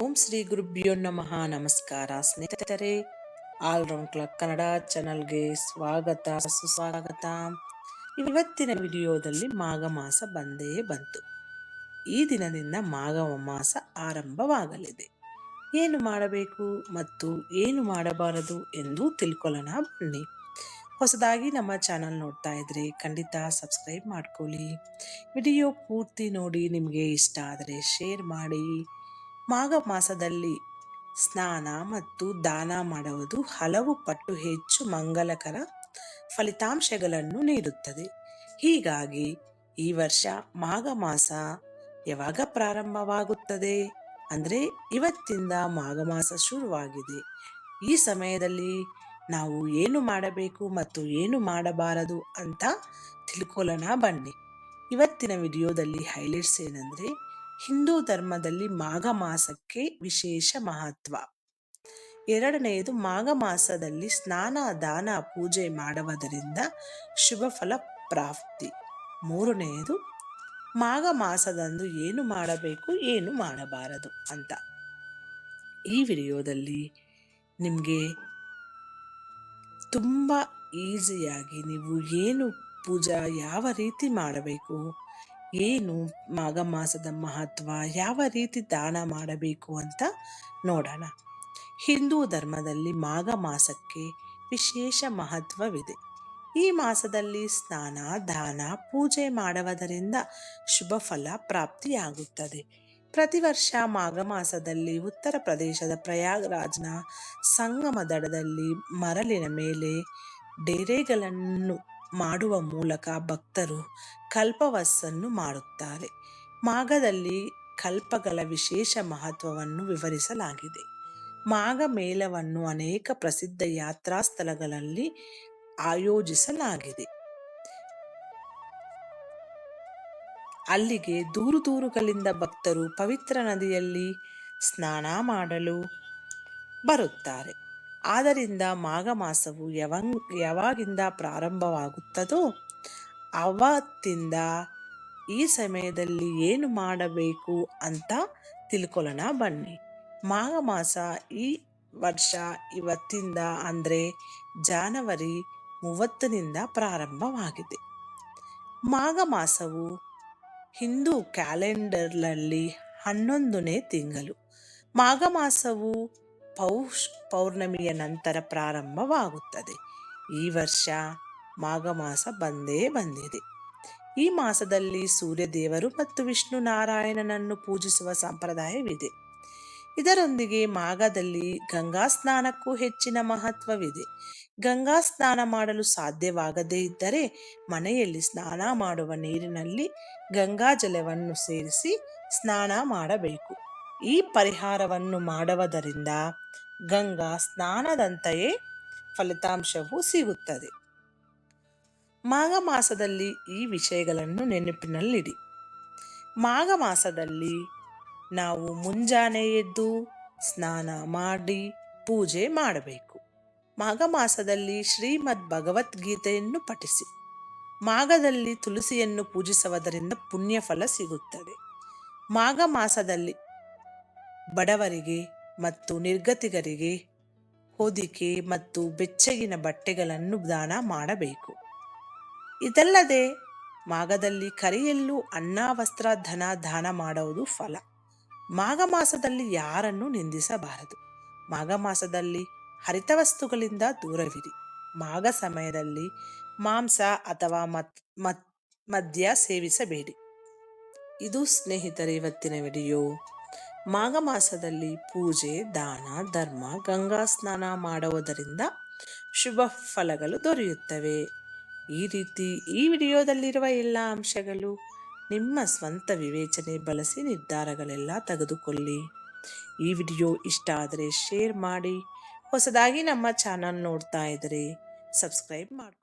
ಓಂ ಶ್ರೀ ಗುರುಭ್ಯೋ ನಮಃ. ನಮಸ್ಕಾರ ಸ್ನೇಹಿತರೆ, ಆಲ್ರೌಂಡ್ ಕ್ಲಬ್ ಕನ್ನಡ ಚಾನಲ್ಗೆ ಸ್ವಾಗತ ಸುಸ್ವಾಗತ. ಇವತ್ತಿನ ವಿಡಿಯೋದಲ್ಲಿ ಮಾಘ ಮಾಸ ಬಂದೇ ಬಂತು. ಈ ದಿನದಿಂದ ಮಾಘ ಮಾಸ ಆರಂಭವಾಗಲಿದೆ. ಏನು ಮಾಡಬೇಕು ಮತ್ತು ಏನು ಮಾಡಬಾರದು ಎಂದು ತಿಳ್ಕೊಳ್ಳೋಣ ಬನ್ನಿ. ಹೊಸದಾಗಿ ನಮ್ಮ ಚಾನಲ್ ನೋಡ್ತಾ ಇದ್ರೆ ಖಂಡಿತ ಸಬ್ಸ್ಕ್ರೈಬ್ ಮಾಡ್ಕೊಳ್ಳಿ. ವಿಡಿಯೋ ಪೂರ್ತಿ ನೋಡಿ, ನಿಮಗೆ ಇಷ್ಟ ಆದರೆ ಶೇರ್ ಮಾಡಿ. ಮಾಘ ಮಾಸದಲ್ಲಿ ಸ್ನಾನ ಮತ್ತು ದಾನ ಮಾಡುವುದು ಹಲವು ಪಟ್ಟು ಹೆಚ್ಚು ಮಂಗಲಕರ ಫಲಿತಾಂಶಗಳನ್ನು ನೀಡುತ್ತದೆ. ಹೀಗಾಗಿ ಈ ವರ್ಷ ಮಾಘ ಮಾಸ ಯಾವಾಗ ಪ್ರಾರಂಭವಾಗುತ್ತದೆ ಅಂದರೆ ಇವತ್ತಿಂದ ಮಾಘ ಮಾಸ ಶುರುವಾಗಿದೆ. ಈ ಸಮಯದಲ್ಲಿ ನಾವು ಏನು ಮಾಡಬೇಕು ಮತ್ತು ಏನು ಮಾಡಬಾರದು ಅಂತ ತಿಳ್ಕೊಳ್ಳೋಣ ಬನ್ನಿ. ಇವತ್ತಿನ ವಿಡಿಯೋದಲ್ಲಿ ಹೈಲೈಟ್ಸ್ ಏನಂದರೆ, ಹಿಂದೂ ಧರ್ಮದಲ್ಲಿ ಮಾಘ ಮಾಸಕ್ಕೆ ವಿಶೇಷ ಮಹತ್ವ. ಎರಡನೆಯದು, ಮಾಘ ಮಾಸದಲ್ಲಿ ಸ್ನಾನ ದಾನ ಪೂಜೆ ಮಾಡುವುದರಿಂದ ಶುಭ ಫಲ ಪ್ರಾಪ್ತಿ. ಮೂರನೆಯದು, ಮಾಘ ಮಾಸದಂದು ಏನು ಮಾಡಬೇಕು ಏನು ಮಾಡಬಾರದು ಅಂತ ಈ ವಿಡಿಯೋದಲ್ಲಿ ನಿಮಗೆ ತುಂಬ ಈಸಿಯಾಗಿ ನೀವು ಏನು ಪೂಜಾ ಯಾವ ರೀತಿ ಮಾಡಬೇಕು, ಏನು ಮಾಘ ಮಾಸದ ಮಹತ್ವ, ಯಾವ ರೀತಿ ದಾನ ಮಾಡಬೇಕು ಅಂತ ನೋಡೋಣ. ಹಿಂದೂ ಧರ್ಮದಲ್ಲಿ ಮಾಘ ಮಾಸಕ್ಕೆ ವಿಶೇಷ ಮಹತ್ವವಿದೆ. ಈ ಮಾಸದಲ್ಲಿ ಸ್ನಾನ ದಾನ ಪೂಜೆ ಮಾಡುವುದರಿಂದ ಶುಭ ಫಲ ಪ್ರಾಪ್ತಿಯಾಗುತ್ತದೆ. ಪ್ರತಿ ವರ್ಷ ಮಾಘ ಮಾಸದಲ್ಲಿ ಉತ್ತರ ಪ್ರದೇಶದ ಪ್ರಯಾಗ್ರಾಜ್ನ ಸಂಗಮ ದಡದಲ್ಲಿ ಮರಳಿನ ಮೇಲೆ ಡೇರೆಗಳನ್ನು ಮಾಡುವ ಮೂಲಕ ಭಕ್ತರು ಕಲ್ಪವಸನ್ನು ಮಾಡುತ್ತಾರೆ. ಮಾಘದಲ್ಲಿ ಕಲ್ಪಗಳ ವಿಶೇಷ ಮಹತ್ವವನ್ನು ವಿವರಿಸಲಾಗಿದೆ. ಮಾಘ ಮೇಳವನ್ನು ಅನೇಕ ಪ್ರಸಿದ್ಧ ಯಾತ್ರಾ ಸ್ಥಳಗಳಲ್ಲಿ ಆಯೋಜಿಸಲಾಗಿದೆ. ಅಲ್ಲಿಗೆ ದೂರು ದೂರುಗಳಿಂದ ಭಕ್ತರು ಪವಿತ್ರ ನದಿಯಲ್ಲಿ ಸ್ನಾನ ಮಾಡಲು ಬರುತ್ತಾರೆ. ಆದ್ದರಿಂದ ಮಾಘ ಮಾಸವು ಯಾವಾಗಿಂದ ಪ್ರಾರಂಭವಾಗುತ್ತದೋ ಅವತ್ತಿಂದ ಈ ಸಮಯದಲ್ಲಿ ಏನು ಮಾಡಬೇಕು ಅಂತ ತಿಳ್ಕೊಳ್ಳೋಣ ಬನ್ನಿ. ಮಾಘ ಮಾಸ ಈ ವರ್ಷ ಇವತ್ತಿಂದ ಅಂದರೆ ಜನವರಿ 30ನಿಂದ ಪ್ರಾರಂಭವಾಗಿದೆ. ಮಾಘ ಮಾಸವು ಹಿಂದೂ ಕ್ಯಾಲೆಂಡರ್ನಲ್ಲಿ 11ನೇ ತಿಂಗಳು. ಮಾಘ ಮಾಸವು ಪೌರ್ಣಮಿಯ ನಂತರ ಪ್ರಾರಂಭವಾಗುತ್ತದೆ. ಈ ವರ್ಷ ಮಾಘ ಮಾಸ ಬಂದೇ ಬಂದಿದೆ. ಈ ಮಾಸದಲ್ಲಿ ಸೂರ್ಯ ದೇವರು ಮತ್ತು ವಿಷ್ಣು ನಾರಾಯಣನನ್ನು ಪೂಜಿಸುವ ಸಂಪ್ರದಾಯವಿದೆ. ಇದರೊಂದಿಗೆ ಮಾಘದಲ್ಲಿ ಗಂಗಾ ಸ್ನಾನಕ್ಕೂ ಹೆಚ್ಚಿನ ಮಹತ್ವವಿದೆ. ಗಂಗಾ ಸ್ನಾನ ಮಾಡಲು ಸಾಧ್ಯವಾಗದೇ ಇದ್ದರೆ ಮನೆಯಲ್ಲಿ ಸ್ನಾನ ಮಾಡುವ ನೀರಿನಲ್ಲಿ ಗಂಗಾ ಜಲವನ್ನು ಸೇರಿಸಿ ಸ್ನಾನ ಮಾಡಬೇಕು. ಈ ಪರಿಹಾರವನ್ನು ಮಾಡುವುದರಿಂದ ಗಂಗಾ ಸ್ನಾನದಂತೆಯೇ ಫಲಿತಾಂಶವೂ ಸಿಗುತ್ತದೆ. ಮಾಘ ಮಾಸದಲ್ಲಿ ಈ ವಿಷಯಗಳನ್ನು ನೆನಪಿನಲ್ಲಿಡಿ. ಮಾಘ ಮಾಸದಲ್ಲಿ ನಾವು ಮುಂಜಾನೆ ಎದ್ದು ಸ್ನಾನ ಮಾಡಿ ಪೂಜೆ ಮಾಡಬೇಕು. ಮಾಘ ಮಾಸದಲ್ಲಿ ಶ್ರೀಮದ್ ಭಗವದ್ಗೀತೆಯನ್ನು ಪಠಿಸಿ. ಮಾಘದಲ್ಲಿ ತುಳಸಿಯನ್ನು ಪೂಜಿಸುವುದರಿಂದ ಪುಣ್ಯ ಫಲ ಸಿಗುತ್ತದೆ. ಮಾಘ ಮಾಸದಲ್ಲಿ ಬಡವರಿಗೆ ಮತ್ತು ನಿರ್ಗತಿಕರಿಗೆ ಹೊದಿಕೆ ಮತ್ತು ಬೆಚ್ಚಗಿನ ಬಟ್ಟೆಗಳನ್ನು ದಾನ ಮಾಡಬೇಕು. ಇದಲ್ಲದೆ ಮಾಘದಲ್ಲಿ ಕರಿಯೆಳ್ಳು ಅನ್ನ ವಸ್ತ್ರ ಧನ ದಾನ ಮಾಡುವುದು ಫಲ. ಮಾಘ ಮಾಸದಲ್ಲಿ ಯಾರನ್ನು ನಿಂದಿಸಬಾರದು. ಮಾಘ ಮಾಸದಲ್ಲಿ ಹರಿತ ವಸ್ತುಗಳಿಂದ ದೂರವಿರಿ. ಮಾಘ ಸಮಯದಲ್ಲಿ ಮಾಂಸ ಅಥವಾ ಮದ್ಯ ಸೇವಿಸಬೇಡಿ. ಇದು ಸ್ನೇಹಿತರೆ ಇವತ್ತಿನ ವಿಡಿಯೋ. ಮಾಘ ಮಾಸದಲ್ಲಿ ಪೂಜೆ ದಾನ ಧರ್ಮ ಗಂಗಾ ಸ್ನಾನ ಮಾಡುವುದರಿಂದ ಶುಭ ಫಲಗಳು ದೊರೆಯುತ್ತವೆ. ಈ ವಿಡಿಯೋದಲ್ಲಿರುವ ಎಲ್ಲ ಅಂಶಗಳು ನಿಮ್ಮ ಸ್ವಂತ ವಿವೇಚನೆ ಬಳಸಿ ನಿರ್ಧಾರಗಳೆಲ್ಲ ತೆಗೆದುಕೊಳ್ಳಿ. ಈ ವಿಡಿಯೋ ಇಷ್ಟ ಆದರೆ ಶೇರ್ ಮಾಡಿ. ಹೊಸದಾಗಿ ನಮ್ಮ ಚಾನಲ್ ನೋಡ್ತಾ ಇದ್ದರೆ ಸಬ್ಸ್ಕ್ರೈಬ್ ಮಾಡಿ.